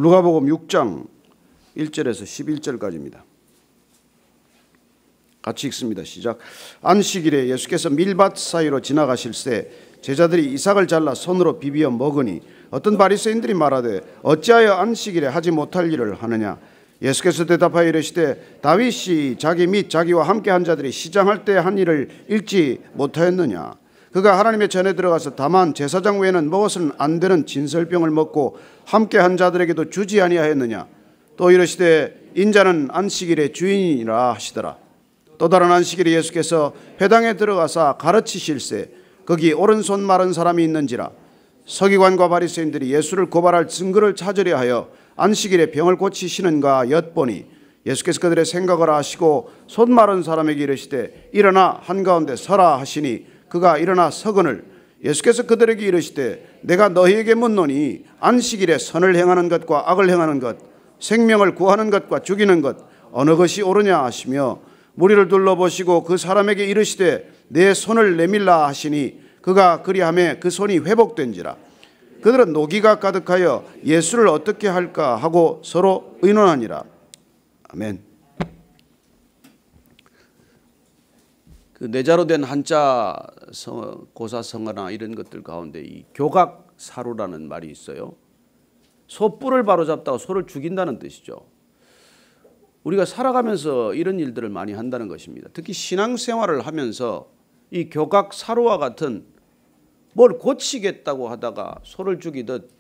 누가복음 6장 1절에서 11절까지입니다. 같이 읽습니다. 시작. 안식일에 예수께서 밀밭 사이로 지나가실새 제자들이 이삭을 잘라 손으로 비비어 먹으니 어떤 바리새인들이 말하되 어찌하여 안식일에 하지 못할 일을 하느냐. 예수께서 대답하여 이르시되 다윗이 자기 및 자기와 함께 한 자들이 시장할 때 한 일을 읽지 못하였느냐. 그가 하나님의 전에 들어가서 다만 제사장 외에는 먹어서는 안 되는 진설병을 먹고 함께 한 자들에게도 주지 아니하였느냐. 또 이르시되 인자는 안식일의 주인이라 하시더라. 또 다른 안식일에 예수께서 회당에 들어가사 가르치실새 거기 오른손 마른 사람이 있는지라. 서기관과 바리새인들이 예수를 고발할 증거를 찾으려 하여 안식일에 병을 고치시는가 엿보니 예수께서 그들의 생각을 아시고 손 마른 사람에게 이르시되 일어나 한가운데 서라 하시니 그가 일어나 서거늘 예수께서 그들에게 이르시되 내가 너희에게 묻노니 안식일에 선을 행하는 것과 악을 행하는 것 생명을 구하는 것과 죽이는 것 어느 것이 옳으냐 하시며 무리를 둘러보시고 그 사람에게 이르시되 내 손을 내밀라 하시니 그가 그리하매 그 손이 회복된지라. 그들은 노기가 가득하여 예수를 어떻게 할까 하고 서로 의논하니라. 아멘. 그 내자로 된 한자 고사성어나 이런 것들 가운데 이 교각사루라는 말이 있어요. 소뿔을 바로잡다가 소를 죽인다는 뜻이죠. 우리가 살아가면서 이런 일들을 많이 한다는 것입니다. 특히 신앙생활을 하면서 이 교각사루와 같은 뭘 고치겠다고 하다가 소를 죽이듯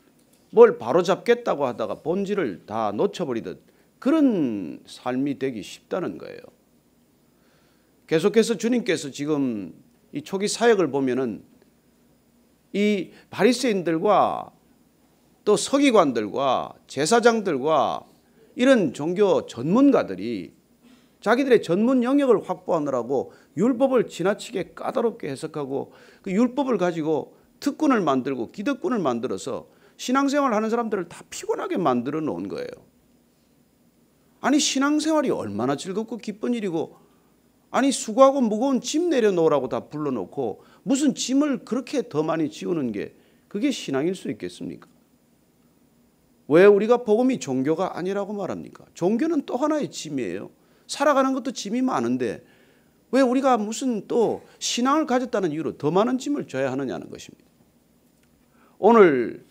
뭘 바로잡겠다고 하다가 본질을 다 놓쳐버리듯 그런 삶이 되기 쉽다는 거예요. 계속해서 주님께서 지금 이 초기 사역을 보면은 이 바리새인들과 또 서기관들과 제사장들과 이런 종교 전문가들이 자기들의 전문 영역을 확보하느라고 율법을 지나치게 까다롭게 해석하고 그 율법을 가지고 특권을 만들고 기득권을 만들어서 신앙생활을 하는 사람들을 다 피곤하게 만들어 놓은 거예요. 아니 신앙생활이 얼마나 즐겁고 기쁜 일이고 아니 수고하고 무거운 짐 내려놓으라고 다 불러놓고 무슨 짐을 그렇게 더 많이 지우는 게 그게 신앙일 수 있겠습니까? 왜 우리가 복음이 종교가 아니라고 말합니까? 종교는 또 하나의 짐이에요. 살아가는 것도 짐이 많은데 왜 우리가 무슨 또 신앙을 가졌다는 이유로 더 많은 짐을 져야 하느냐는 것입니다. 오늘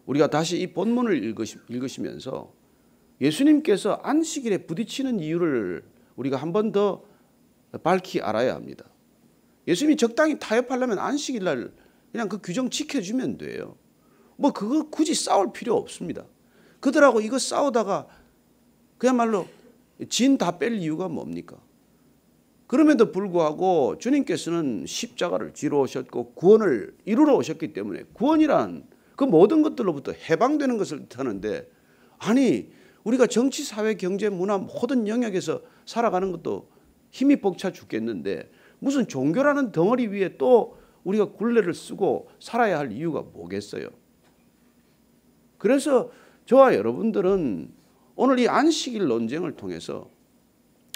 우리가 다시 이 본문을 읽으시면서 예수님께서 안식일에 부딪히는 이유를 우리가 한 번 더 밝히 알아야 합니다. 예수님이 적당히 타협하려면 안식일 날 그냥 그 규정 지켜주면 돼요. 뭐 그거 굳이 싸울 필요 없습니다. 그들하고 이거 싸우다가 그야말로 진 다 뺄 이유가 뭡니까? 그럼에도 불구하고 주님께서는 십자가를 지러 오셨고 구원을 이루러 오셨기 때문에 구원이란 그 모든 것들로부터 해방되는 것을 뜻하는데 아니 우리가 정치, 사회, 경제, 문화 모든 영역에서 살아가는 것도 힘이 벅차 죽겠는데 무슨 종교라는 덩어리 위에 또 우리가 굴레를 쓰고 살아야 할 이유가 뭐겠어요? 그래서 저와 여러분들은 오늘 이 안식일 논쟁을 통해서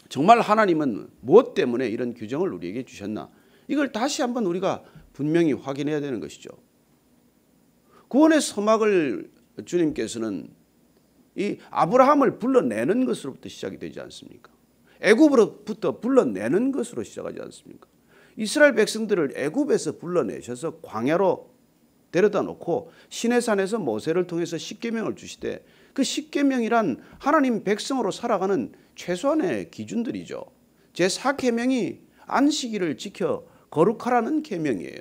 정말 하나님은 무엇 때문에 이런 규정을 우리에게 주셨나? 이걸 다시 한번 우리가 분명히 확인해야 되는 것이죠. 구원의 서막을 주님께서는 이 아브라함을 불러내는 것으로부터 시작이 되지 않습니까? 애굽으로부터 불러내는 것으로 시작하지 않습니까? 이스라엘 백성들을 애굽에서 불러내셔서 광야로 데려다 놓고 시내산에서 모세를 통해서 십계명을 주시되 그 십계명이란 하나님 백성으로 살아가는 최소한의 기준들이죠. 제4계명이 안식일을 지켜 거룩하라는 계명이에요.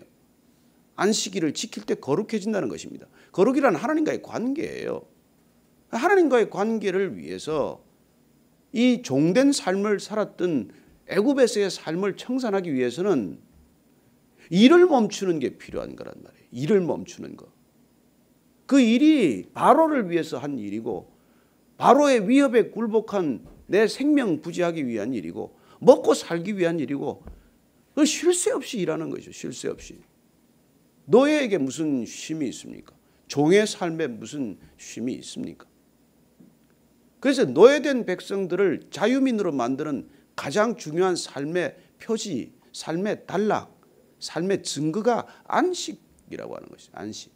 안식일을 지킬 때 거룩해진다는 것입니다. 거룩이란 하나님과의 관계예요. 하나님과의 관계를 위해서 이 종된 삶을 살았던 애굽에서의 삶을 청산하기 위해서는 일을 멈추는 게 필요한 거란 말이에요. 일을 멈추는 거. 그 일이 바로를 위해서 한 일이고 바로의 위협에 굴복한 내 생명 부지하기 위한 일이고 먹고 살기 위한 일이고 그 쉴 새 없이 일하는 거죠. 쉴 새 없이. 노예에게 무슨 쉼이 있습니까? 종의 삶에 무슨 쉼이 있습니까? 그래서 노예된 백성들을 자유민으로 만드는 가장 중요한 삶의 표지, 삶의 단락, 삶의 증거가 안식이라고 하는 것이죠. 안식.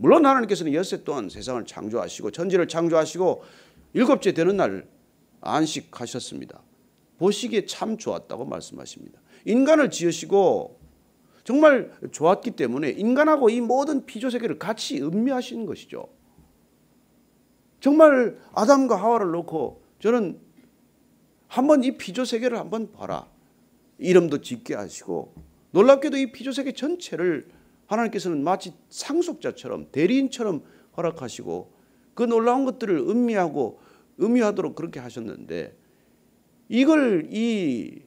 물론 하나님께서는 엿새 동안 세상을 창조하시고 천지를 창조하시고 일곱째 되는 날 안식하셨습니다. 보시기에 참 좋았다고 말씀하십니다. 인간을 지으시고 정말 좋았기 때문에 인간하고 이 모든 피조세계를 같이 음미하시는 것이죠. 정말 아담과 하와를 놓고 저는 한번 이 피조세계를 한번 봐라. 이름도 짓게 하시고 놀랍게도 이 피조세계 전체를 하나님께서는 마치 상속자처럼 대리인처럼 허락하시고 그 놀라운 것들을 음미하도록 그렇게 하셨는데 이걸 이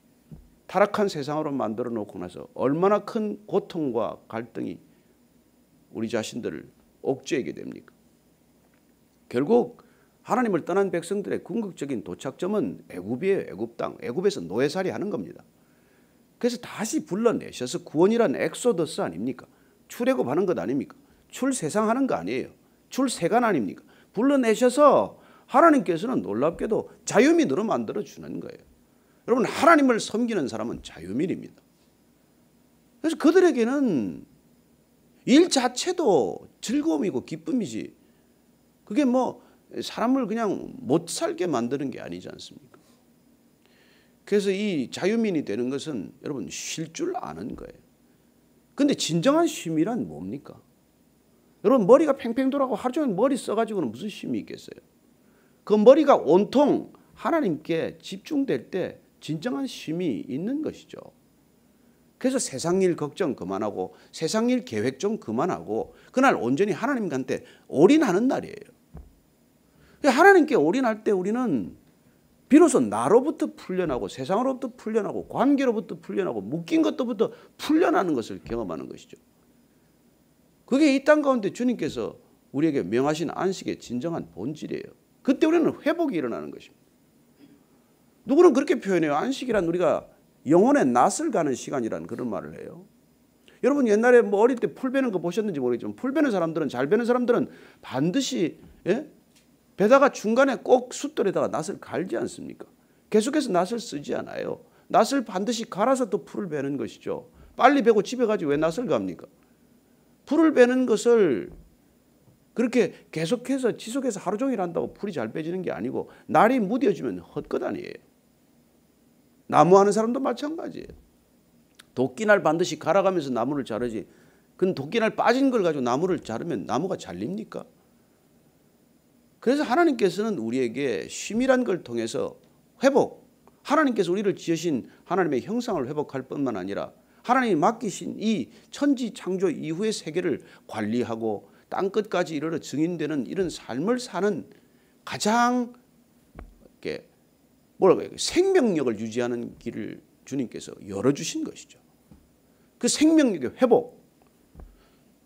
타락한 세상으로 만들어 놓고 나서 얼마나 큰 고통과 갈등이 우리 자신들을 옥죄게 됩니까? 결국 하나님을 떠난 백성들의 궁극적인 도착점은 애굽이에요. 애굽 땅. 애굽에서 노예살이 하는 겁니다. 그래서 다시 불러내셔서 구원이란 엑소더스 아닙니까? 출애굽하는 것 아닙니까? 출세상하는 거 아니에요. 출세관 아닙니까? 불러내셔서 하나님께서는 놀랍게도 자유민으로 만들어주는 거예요. 여러분 하나님을 섬기는 사람은 자유민입니다. 그래서 그들에게는 일 자체도 즐거움이고 기쁨이지 그게 뭐 사람을 그냥 못 살게 만드는 게 아니지 않습니까? 그래서 이 자유민이 되는 것은 여러분 쉴 줄 아는 거예요. 근데 진정한 쉼이란 뭡니까? 여러분 머리가 팽팽 돌아가고 하루 종일 머리 써가지고는 무슨 쉼이 있겠어요? 그 머리가 온통 하나님께 집중될 때 진정한 쉼이 있는 것이죠. 그래서 세상 일 걱정 그만하고 세상 일 계획 좀 그만하고 그날 온전히 하나님한테 올인하는 날이에요. 하나님께 올인할 때 우리는 비로소 나로부터 풀려나고 세상으로부터 풀려나고 관계로부터 풀려나고 묶인 것부터 풀려나는 것을 경험하는 것이죠. 그게 이 땅 가운데 주님께서 우리에게 명하신 안식의 진정한 본질이에요. 그때 우리는 회복이 일어나는 것입니다. 누구는 그렇게 표현해요. 안식이란 우리가 영혼의 낯을 가는 시간이라는 그런 말을 해요. 여러분 옛날에 뭐 어릴 때 풀 베는 거 보셨는지 모르겠지만 풀 베는 사람들은 잘 베는 사람들은 반드시 베다가 중간에 꼭 숫돌에다가 낫을 갈지 않습니까? 계속해서 낫을 쓰지 않아요. 낫을 반드시 갈아서 또 풀을 베는 것이죠. 빨리 베고 집에 가지 왜 낫을 갑니까? 풀을 베는 것을 그렇게 계속해서 지속해서 하루 종일 한다고 풀이 잘 베지는 게 아니고 날이 무뎌지면 헛것 아니에요. 나무하는 사람도 마찬가지예요. 도끼날 반드시 갈아가면서 나무를 자르지 그건 도끼날 빠진 걸 가지고 나무를 자르면 나무가 잘립니까? 그래서 하나님께서는 우리에게 쉼이란 걸 통해서 회복, 하나님께서 우리를 지으신 하나님의 형상을 회복할 뿐만 아니라 하나님이 맡기신 이 천지 창조 이후의 세계를 관리하고 땅끝까지 이르러 증인되는 이런 삶을 사는 가장 생명력을 유지하는 길을 주님께서 열어주신 것이죠. 그 생명력의 회복.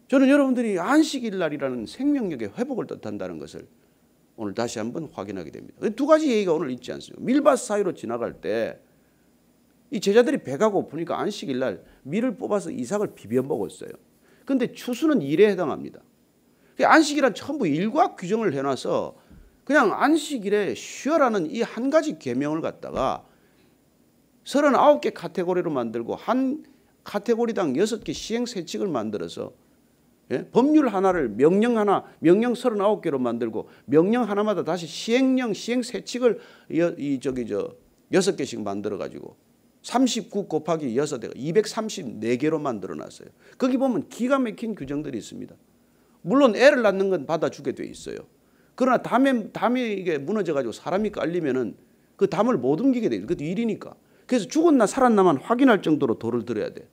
저는 여러분들이 안식일 날이라는 생명력의 회복을 뜻한다는 것을 오늘 다시 한번 확인하게 됩니다. 두 가지 얘기가 오늘 있지 않습니까? 밀밭 사이로 지나갈 때 이 제자들이 배가 고프니까 안식일 날 밀을 뽑아서 이삭을 비벼 먹었어요. 그런데 추수는 일에 해당합니다. 안식일은 전부 일과 규정을 해놔서 그냥 안식일에 쉬어라는 이 한 가지 계명을 갖다가 39개 카테고리로 만들고 한 카테고리당 6개 시행세칙을 만들어서 법률 하나를 명령 하나, 명령 39개로 만들고 명령 하나마다 다시 시행령, 시행세칙을 6개씩 만들어가지고 39 곱하기 6대 234개로 만들어놨어요. 거기 보면 기가 막힌 규정들이 있습니다. 물론 애를 낳는 건 받아주게 돼 있어요. 그러나 담이 이게 무너져가지고 사람이 깔리면은 그 담을 못 옮기게 돼요. 그것도 일이니까. 그래서 죽었나 살았나만 확인할 정도로 돌을 들여야 돼.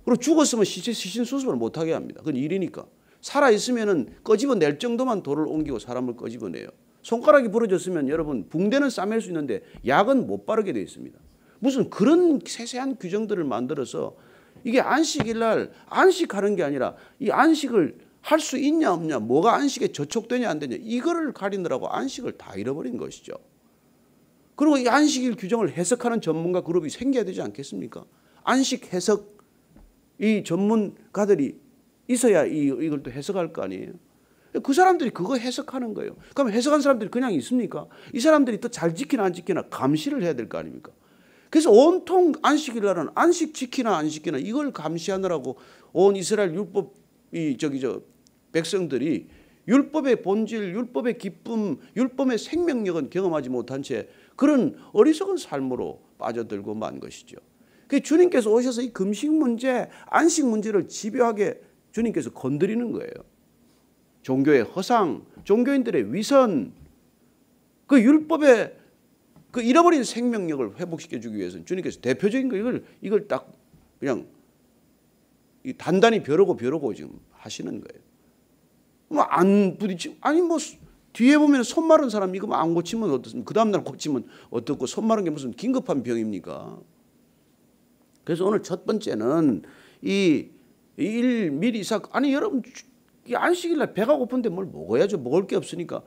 그리고 죽었으면 시신 수습을 못하게 합니다. 그건 일이니까. 살아있으면은 꺼집어낼 정도만 돌을 옮기고 사람을 꺼집어내요. 손가락이 부러졌으면 여러분 붕대는 싸맬 수 있는데 약은 못 바르게 되어 있습니다. 무슨 그런 세세한 규정들을 만들어서 이게 안식일 날 안식하는 게 아니라 이 안식을 할 수 있냐 없냐, 뭐가 안식에 저촉되냐 안 되냐 이거를 가리느라고 안식을 다 잃어버린 것이죠. 그리고 이 안식일 규정을 해석하는 전문가 그룹이 생겨야 되지 않겠습니까? 안식 해석 이 전문가들이 있어야 이걸 또 해석할 거 아니에요. 그 사람들이 그거 해석하는 거예요. 그럼 해석한 사람들이 그냥 있습니까? 이 사람들이 또 잘 지키나 안 지키나 감시를 해야 될 거 아닙니까? 그래서 온통 안식일 날은 안식 지키나 안 지키나 이걸 감시하느라고 온 이스라엘 율법 백성들이 율법의 본질, 율법의 기쁨, 율법의 생명력은 경험하지 못한 채 그런 어리석은 삶으로 빠져들고 만 것이죠. 그 주님께서 오셔서 이 금식 문제, 안식 문제를 집요하게 주님께서 건드리는 거예요. 종교의 허상, 종교인들의 위선, 그 율법의 그 잃어버린 생명력을 회복시켜 주기 위해서는 주님께서 대표적인 거 이걸 딱 그냥 단단히 벼르고 지금 하시는 거예요. 뭐 안 부딪히면 아니 뭐 뒤에 보면 손 마른 사람 이거 안 고치면 어떻습니까? 그 다음날 고치면 어떻고 손 마른 게 무슨 긴급한 병입니까? 그래서 오늘 첫 번째는 이 일밀이삭 아니 여러분 이 안식일날 배가 고픈데 뭘 먹어야죠. 먹을 게 없으니까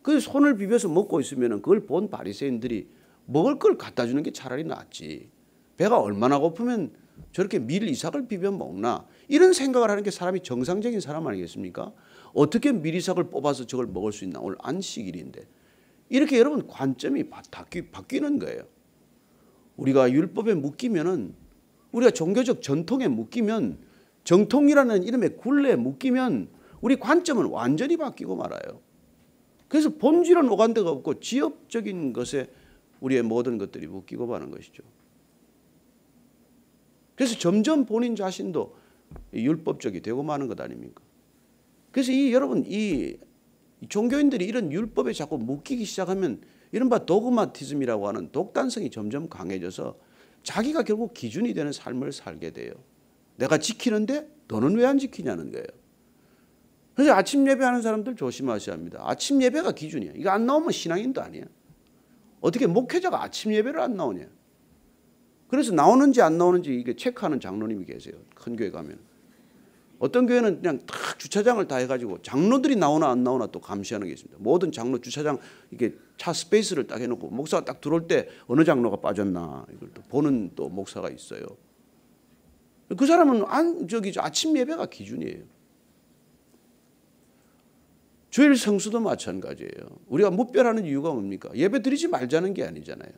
그 손을 비벼서 먹고 있으면 그걸 본 바리새인들이 먹을 걸 갖다 주는 게 차라리 낫지. 배가 얼마나 고프면 저렇게 밀 이삭을 비벼 먹나 이런 생각을 하는 게 사람이 정상적인 사람 아니겠습니까? 어떻게 밀 이삭을 뽑아서 저걸 먹을 수 있나? 오늘 안식일인데 이렇게 여러분 관점이 바뀌는 거예요. 우리가 율법에 묶이면은 우리가 종교적 전통에 묶이면 정통이라는 이름의 굴레에 묶이면 우리 관점은 완전히 바뀌고 말아요. 그래서 본질은 오간 데가 없고 지엽적인 것에 우리의 모든 것들이 묶이고 마는 것이죠. 그래서 점점 본인 자신도 율법적이 되고 마는 것 아닙니까? 그래서 여러분 이 종교인들이 이런 율법에 자꾸 묶이기 시작하면 이른바 도그마티즘이라고 하는 독단성이 점점 강해져서 자기가 결국 기준이 되는 삶을 살게 돼요. 내가 지키는데 너는 왜 안 지키냐는 거예요. 그래서 아침 예배하는 사람들 조심하셔야 합니다. 아침 예배가 기준이야. 이거 안 나오면 신앙인도 아니야. 어떻게 목회자가 아침 예배를 안 나오냐. 그래서 나오는지 안 나오는지 이게 체크하는 장로님이 계세요. 큰 교회 가면. 어떤 교회는 그냥 딱 주차장을 다 해가지고 장로들이 나오나 안 나오나 또 감시하는 게 있습니다. 모든 장로 주차장 이게 차 스페이스를 딱 해놓고 목사가 딱 들어올 때 어느 장로가 빠졌나 이걸 또 보는 또 목사가 있어요. 그 사람은 아침 예배가 기준이에요. 주일 성수도 마찬가지예요. 우리가 무별하는 이유가 뭡니까? 예배 드리지 말자는 게 아니잖아요.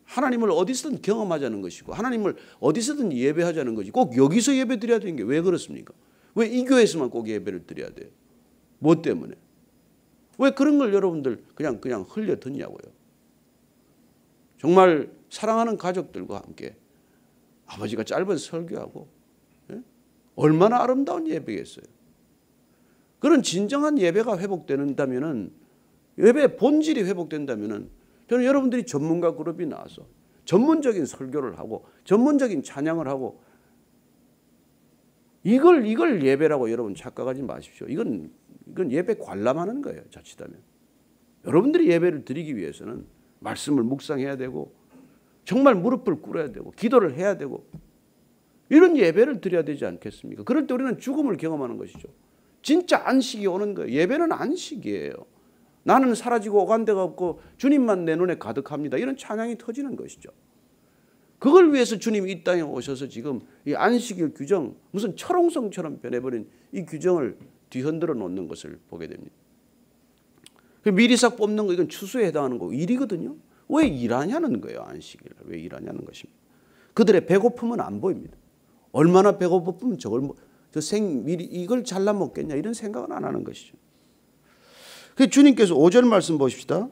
하나님을 어디서든 경험하자는 것이고 하나님을 어디서든 예배하자는 것이 꼭 여기서 예배 드려야 되는 게 왜 그렇습니까? 왜 이 교회에서만 꼭 예배를 드려야 돼요? 뭐 때문에? 왜 그런 걸 여러분들 그냥 흘려 듣냐고요. 정말 사랑하는 가족들과 함께 아버지가 짧은 설교하고 얼마나 아름다운 예배겠어요. 그런 진정한 예배가 회복된다면은 예배의 본질이 회복된다면은 저는 여러분들이 전문가 그룹이 나와서 전문적인 설교를 하고 전문적인 찬양을 하고 이걸 예배라고 여러분 착각하지 마십시오. 이건 예배 관람하는 거예요. 자칫하면. 여러분들이 예배를 드리기 위해서는 말씀을 묵상해야 되고 정말 무릎을 꿇어야 되고 기도를 해야 되고 이런 예배를 드려야 되지 않겠습니까? 그럴 때 우리는 죽음을 경험하는 것이죠. 진짜 안식이 오는 거예요. 예배는 안식이에요. 나는 사라지고 오간 데가 없고 주님만 내 눈에 가득합니다. 이런 찬양이 터지는 것이죠. 그걸 위해서 주님이 이 땅에 오셔서 지금 이 안식일 규정 무슨 철옹성처럼 변해버린 이 규정을 뒤흔들어 놓는 것을 보게 됩니다. 미리삭 뽑는 거 이건 추수에 해당하는 거고 일이거든요. 왜 일하냐는 거예요. 안식일 왜 일하냐는 것입니다. 그들의 배고픔은 안 보입니다. 얼마나 배고프면 이걸 잘라 먹겠냐 이런 생각은 안 하는 것이죠. 그 주님께서 5절 말씀 보십시다.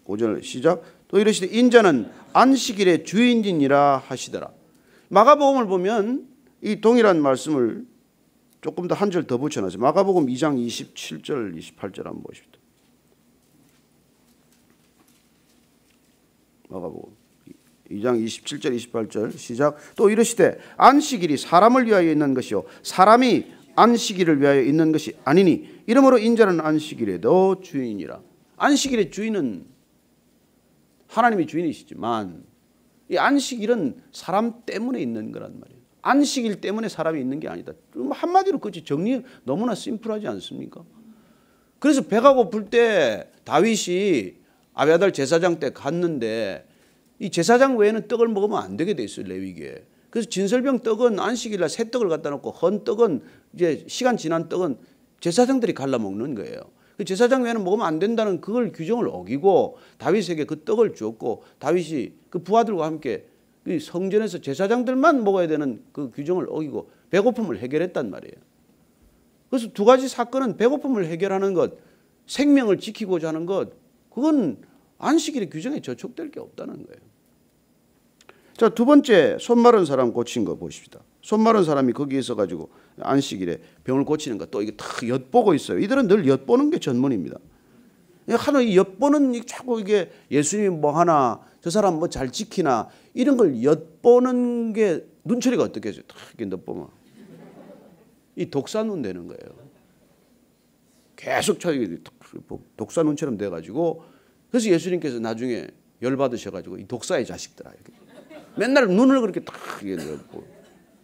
5절 시작. 또 이르시되 인자는 안식일의 주인이니라 하시더라. 마가복음을 보면 이 동일한 말씀을 조금 더 한 절 더 붙여놨어요. 마가복음 2장 27절 28절 한번 보십시다. 마가복음 2장 27절 28절 시작. 또 이르시되 안식일이 사람을 위하여 있는 것이요 사람이 안식일을 위하여 있는 것이 아니니 이러므로 인자는 안식일에도 주인이라. 안식일의 주인은 하나님이 주인이시지만 이 안식일은 사람 때문에 있는 거란 말이에요. 안식일 때문에 사람이 있는 게 아니다. 한마디로 그렇지 정리 너무나 심플하지 않습니까? 그래서 배가 고플 때 다윗이 아비아달 제사장 때 갔는데 이 제사장 외에는 떡을 먹으면 안 되게 돼 있어요. 레위기에. 그래서 진설병 떡은 안식일날 새 떡을 갖다 놓고 헌 떡은 이제 시간 지난 떡은 제사장들이 갈라 먹는 거예요. 그 제사장 외에는 먹으면 안 된다는 그걸 규정을 어기고 다윗에게 그 떡을 주었고 다윗이 그 부하들과 함께 성전에서 제사장들만 먹어야 되는 그 규정을 어기고 배고픔을 해결했단 말이에요. 그래서 두 가지 사건은 배고픔을 해결하는 것, 생명을 지키고자 하는 것, 그건 안식일의 규정에 저촉될 게 없다는 거예요. 자, 두 번째, 손 마른 사람 고친 거 보십시다. 손 마른 사람이 거기 있어가지고 안식일에 병을 고치는 거 또 이게 다 엿보고 있어요. 이들은 늘 엿보는 게 전문입니다. 하는 엿보는 자꾸 이게 예수님이 뭐 하나, 저 사람 뭐 잘 지키나 이런 걸 엿보는 게 눈초리가 어떻게 해서 다 이렇게 엿보면 이 독사눈 되는 거예요. 계속 독사눈처럼 돼가지고 그래서 예수님께서 나중에 열받으셔가지고 이 독사의 자식들아 이렇게 맨날 눈을 그렇게 딱 엿보고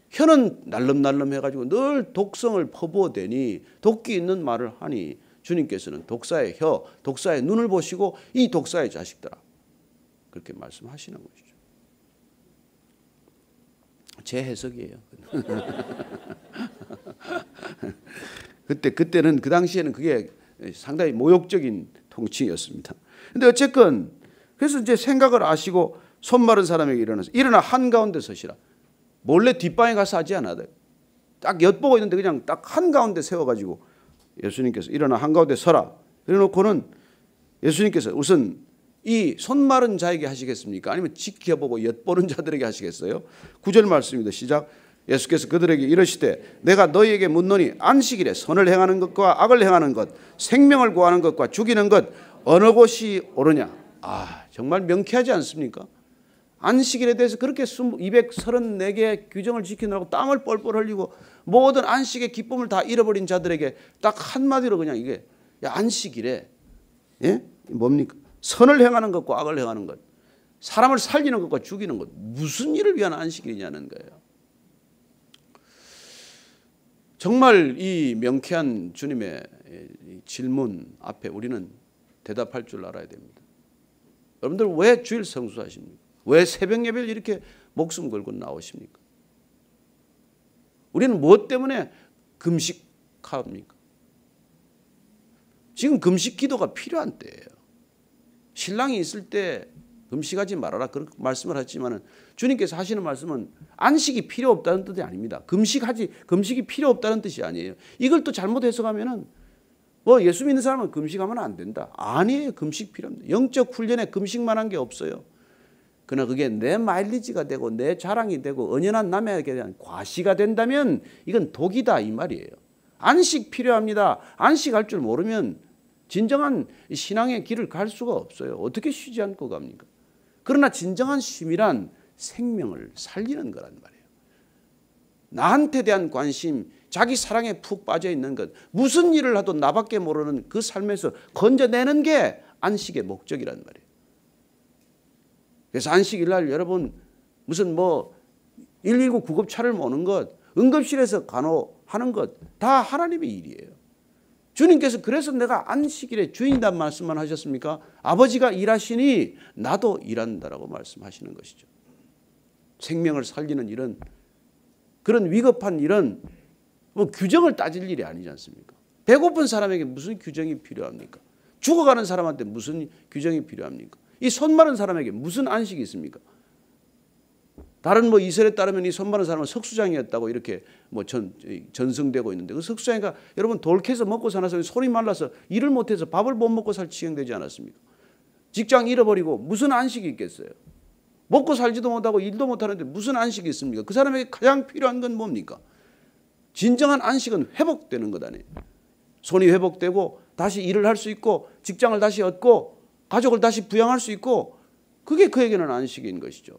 혀는 날름날름 해가지고 늘 독성을 퍼부어대니 도끼 있는 말을 하니 주님께서는 독사의 혀, 독사의 눈을 보시고 이 독사의 자식들아 그렇게 말씀하시는 것이죠. 제 해석이에요. 그때는 그 당시에는 그게 상당히 모욕적인 통치였습니다. 근데 어쨌건 그래서 이제 생각을 아시고 손 마른 사람에게 일어나 한가운데 서시라. 몰래 뒷방에 가서 하지 않아도 딱 엿보고 있는데 그냥 딱 한가운데 세워가지고 예수님께서 일어나 한가운데 서라. 그래놓고는 예수님께서 우선 이 손 마른 자에게 하시겠습니까? 아니면 지켜보고 엿보는 자들에게 하시겠어요? 9절 말씀입니다. 시작. 예수께서 그들에게 이르시되 내가 너희에게 묻노니 안식일에 선을 행하는 것과 악을 행하는 것, 생명을 구하는 것과 죽이는 것 어느 곳이 옳으냐? 정말 명쾌하지 않습니까? 안식일에 대해서 그렇게 234개의 규정을 지키느라고 땀을 뻘뻘 흘리고 모든 안식의 기쁨을 다 잃어버린 자들에게 딱 한마디로 그냥 이게 안식일에 뭡니까? 선을 행하는 것과 악을 행하는 것, 사람을 살리는 것과 죽이는 것, 무슨 일을 위한 안식일이냐는 거예요. 정말 이 명쾌한 주님의 질문 앞에 우리는 대답할 줄 알아야 됩니다. 여러분들 왜 주일 성수하십니까? 왜 새벽 예배를 이렇게 목숨 걸고 나오십니까? 우리는 무엇 때문에 금식합니까? 지금 금식 기도가 필요한 때예요. 신랑이 있을 때 금식하지 말아라 그렇게 말씀을 하지만 주님께서 하시는 말씀은 안식이 필요 없다는 뜻이 아닙니다. 금식이 필요 없다는 뜻이 아니에요. 이걸 또 잘못 해석하면은 뭐 예수 믿는 사람은 금식하면 안 된다. 아니에요. 금식 필요합니다. 영적 훈련에 금식만 한 게 없어요. 그러나 그게 내 마일리지가 되고 내 자랑이 되고 언연한 남에게 대한 과시가 된다면 이건 독이다 이 말이에요. 안식 필요합니다. 안식할 줄 모르면 진정한 신앙의 길을 갈 수가 없어요. 어떻게 쉬지 않고 갑니까? 그러나 진정한 쉼이란 생명을 살리는 거란 말이에요. 나한테 대한 관심, 자기 사랑에 푹 빠져 있는 것, 무슨 일을 하도 나밖에 모르는 그 삶에서 건져내는 게 안식의 목적이란 말이에요. 그래서 안식일 날 여러분 무슨 119 구급차를 모는 것, 응급실에서 간호하는 것 다 하나님의 일이에요. 주님께서 그래서 내가 안식일의 주인이란 말씀만 하셨습니까? 아버지가 일하시니 나도 일한다라고 말씀하시는 것이죠. 생명을 살리는 일은 그런 위급한 일은 규정을 따질 일이 아니지 않습니까? 배고픈 사람에게 무슨 규정이 필요합니까? 죽어가는 사람한테 무슨 규정이 필요합니까? 이 손 마른 사람에게 무슨 안식이 있습니까? 다른 이설에 따르면 이 손 마른 사람은 석수장이었다고 이렇게 전승되고 있는데 그 석수장이가 여러분 돌 캐서 먹고 사는 사람이 손이 말라서 일을 못해서 밥을 못 먹고 살 지경되지 않았습니까? 직장 잃어버리고 무슨 안식이 있겠어요? 먹고 살지도 못하고 일도 못하는데 무슨 안식이 있습니까? 그 사람에게 가장 필요한 건 뭡니까? 진정한 안식은 회복되는 것 아니에요. 손이 회복되고 다시 일을 할 수 있고 직장을 다시 얻고 가족을 다시 부양할 수 있고 그게 그에게는 안식인 것이죠.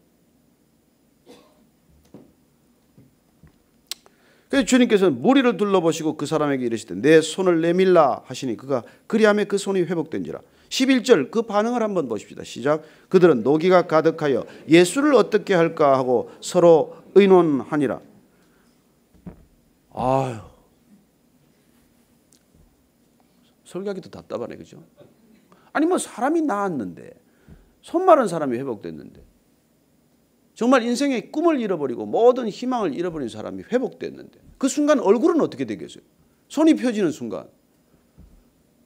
그래서 주님께서는 무리를 둘러보시고 그 사람에게 이르시되 내 손을 내밀라 하시니 그가 그리하며 그 손이 회복된지라. 11절 그 반응을 한번 보십시다. 시작. 그들은 노기가 가득하여 예수를 어떻게 할까 하고 서로 의논하니라. 설교하기도 답답하네, 그죠? 아니 사람이 나았는데 손 마른 사람이 회복됐는데 정말 인생의 꿈을 잃어버리고 모든 희망을 잃어버린 사람이 회복됐는데 그 순간 얼굴은 어떻게 되겠어요? 손이 펴지는 순간.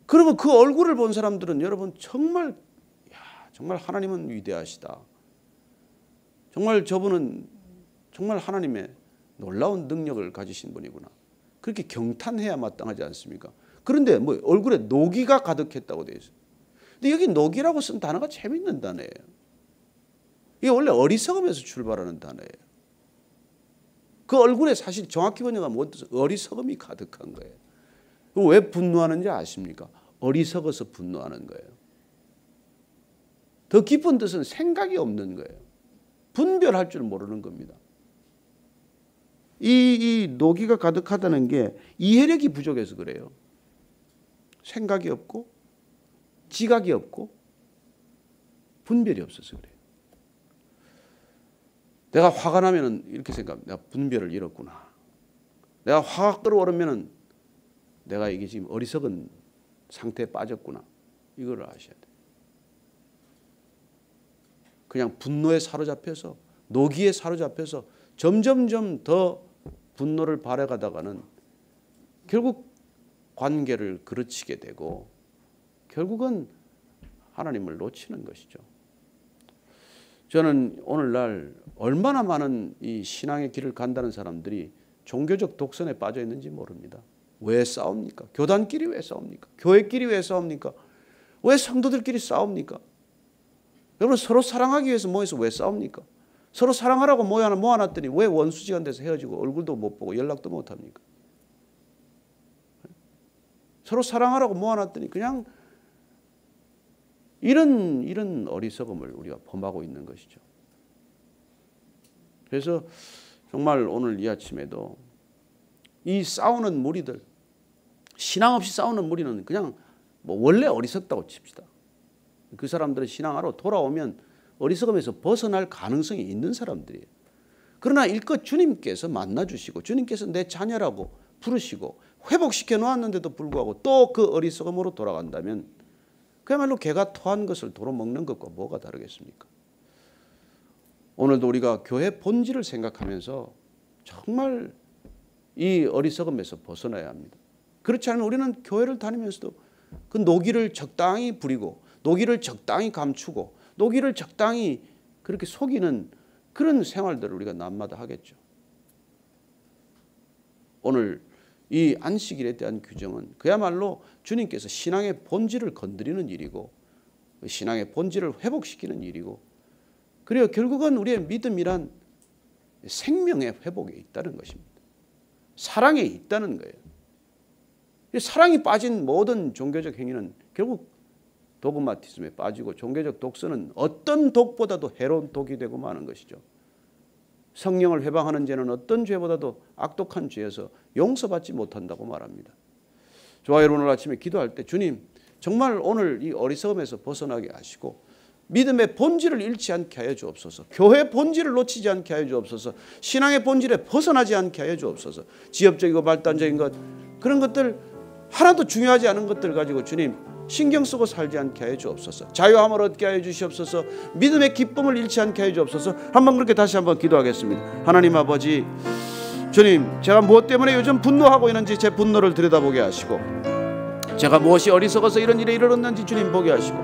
그러면 그 얼굴을 본 사람들은 여러분 정말 하나님은 위대하시다. 정말 저분은 정말 하나님의 놀라운 능력을 가지신 분이구나. 그렇게 경탄해야 마땅하지 않습니까? 그런데 뭐 얼굴에 노기가 가득했다고 되어 있어요. 근데 여기 노기라고 쓴 단어가 재밌는 단어예요. 이게 원래 어리석음에서 출발하는 단어예요. 그 얼굴에 사실 정확히 번역하면 어리석음이 가득한 거예요. 왜 분노하는지 아십니까? 어리석어서 분노하는 거예요. 더 깊은 뜻은 생각이 없는 거예요. 분별할 줄 모르는 겁니다. 이 노기가 가득하다는 게 이해력이 부족해서 그래요. 생각이 없고 지각이 없고 분별이 없어서 그래요. 내가 화가 나면 이렇게 생각합니다. 내가 분별을 잃었구나. 내가 화가 끓어오르면 내가 이게 지금 어리석은 상태에 빠졌구나. 이걸 아셔야 돼요. 그냥 분노에 사로잡혀서 노기에 사로잡혀서 점점점 더 분노를 발휘하다가는 결국 관계를 그르치게 되고 결국은 하나님을 놓치는 것이죠. 저는 오늘날 얼마나 많은 이 신앙의 길을 간다는 사람들이 종교적 독선에 빠져 있는지 모릅니다. 왜 싸웁니까? 교단끼리 왜 싸웁니까? 교회끼리 왜 싸웁니까? 왜 성도들끼리 싸웁니까? 여러분 서로 사랑하기 위해서 모여서 왜 싸웁니까? 서로 사랑하라고 모아놨더니 왜 원수지간 돼서 헤어지고 얼굴도 못 보고 연락도 못 합니까? 서로 사랑하라고 모아놨더니 그냥 이런 어리석음을 우리가 범하고 있는 것이죠. 그래서 정말 오늘 이 아침에도 이 싸우는 무리들, 신앙 없이 싸우는 무리는 그냥 뭐 원래 어리석다고 칩시다. 그 사람들은 신앙하러 돌아오면 어리석음에서 벗어날 가능성이 있는 사람들이에요. 그러나 일껏 주님께서 만나주시고 주님께서 내 자녀라고 부르시고 회복시켜 놓았는데도 불구하고 또 그 어리석음으로 돌아간다면 그야말로 개가 토한 것을 도로 먹는 것과 뭐가 다르겠습니까? 오늘도 우리가 교회 본질을 생각하면서 정말 이 어리석음에서 벗어나야 합니다. 그렇지 않으면 우리는 교회를 다니면서도 그 노기를 적당히 부리고 노기를 적당히 감추고 노기를 적당히 그렇게 속이는 그런 생활들을 우리가 날마다 하겠죠. 오늘 이 안식일에 대한 규정은 그야말로 주님께서 신앙의 본질을 건드리는 일이고 신앙의 본질을 회복시키는 일이고 그리고 결국은 우리의 믿음이란 생명의 회복에 있다는 것입니다. 사랑에 있다는 거예요. 사랑이 빠진 모든 종교적 행위는 결국 도그마티즘에 빠지고 종교적 독서는 어떤 독보다도 해로운 독이 되고 마는 것이죠. 성령을 회방하는 죄는 어떤 죄보다도 악독한 죄에서 용서받지 못한다고 말합니다. 좋아요. 오늘 아침에 기도할 때 주님 정말 오늘 이 어리석음에서 벗어나게 하시고 믿음의 본질을 잃지 않게 하여 주옵소서. 교회의 본질을 놓치지 않게 하여 주옵소서. 신앙의 본질에 벗어나지 않게 하여 주옵소서. 지엽적이고 말단적인 것 그런 것들 하나도 중요하지 않은 것들 가지고 주님 신경 쓰고 살지 않게 하여 주옵소서. 자유함을 얻게 하여 주시옵소서. 믿음의 기쁨을 잃지 않게 하여 주옵소서. 한번 그렇게 다시 한번 기도하겠습니다. 하나님 아버지 주님 제가 무엇 때문에 요즘 분노하고 있는지 제 분노를 들여다보게 하시고 제가 무엇이 어리석어서 이런 일에 이르렀는지 주님 보게 하시고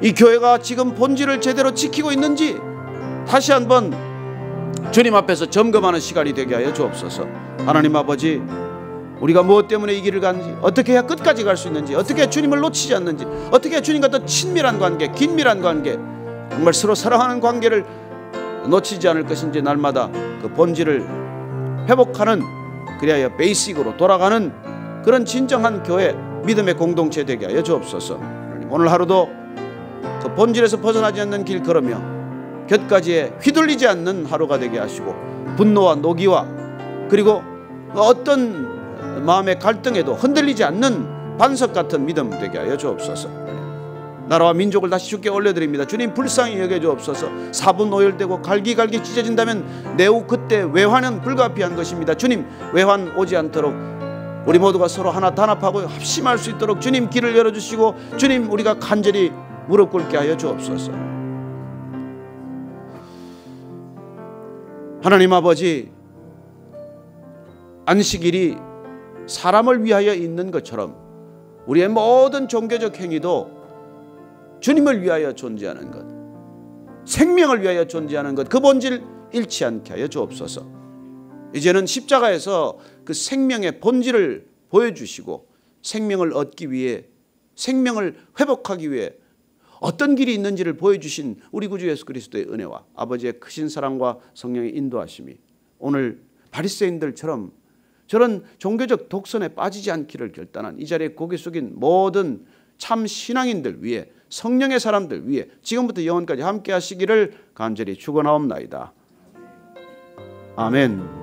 이 교회가 지금 본질을 제대로 지키고 있는지 다시 한번 주님 앞에서 점검하는 시간이 되게 하여 주옵소서. 하나님 아버지 우리가 무엇 때문에 이 길을 가는지 어떻게 해야 끝까지 갈 수 있는지 어떻게 해야 주님을 놓치지 않는지 어떻게 해야 주님과 더 친밀한 관계 긴밀한 관계 정말 서로 사랑하는 관계를 놓치지 않을 것인지 날마다 그 본질을 회복하는 그래야 베이직으로 돌아가는 그런 진정한 교회 믿음의 공동체 되게 하여 주옵소서. 오늘 하루도 그 본질에서 벗어나지 않는 길 걸으며 곁가지에 휘둘리지 않는 하루가 되게 하시고 분노와 노기와 그리고 어떤 마음의 갈등에도 흔들리지 않는 반석 같은 믿음 되게 하여 주옵소서. 나라와 민족을 다시 주께 올려드립니다. 주님 불쌍히 여겨 주옵소서. 사분 오열되고 갈기갈기 찢어진다면 내후 그때 외환은 불가피한 것입니다. 주님 외환 오지 않도록 우리 모두가 서로 하나 단합하고 합심할 수 있도록 주님 길을 열어주시고 주님 우리가 간절히 무릎 꿇게 하여 주옵소서. 하나님 아버지 안식일이 사람을 위하여 있는 것처럼 우리의 모든 종교적 행위도 주님을 위하여 존재하는 것 생명을 위하여 존재하는 것 그 본질 잃지 않게 하여 주옵소서. 이제는 십자가에서 그 생명의 본질을 보여주시고 생명을 얻기 위해, 생명을 회복하기 위해 어떤 길이 있는지를 보여주신 우리 구주 예수 그리스도의 은혜와 아버지의 크신 사랑과 성령의 인도하심이 오늘 바리새인들처럼 저런 종교적 독선에 빠지지 않기를 결단한 이 자리에 고개 숙인 모든 참 신앙인들 위해, 성령의 사람들 위해 지금부터 영원까지 함께 하시기를 간절히 축원하옵나이다. 아멘.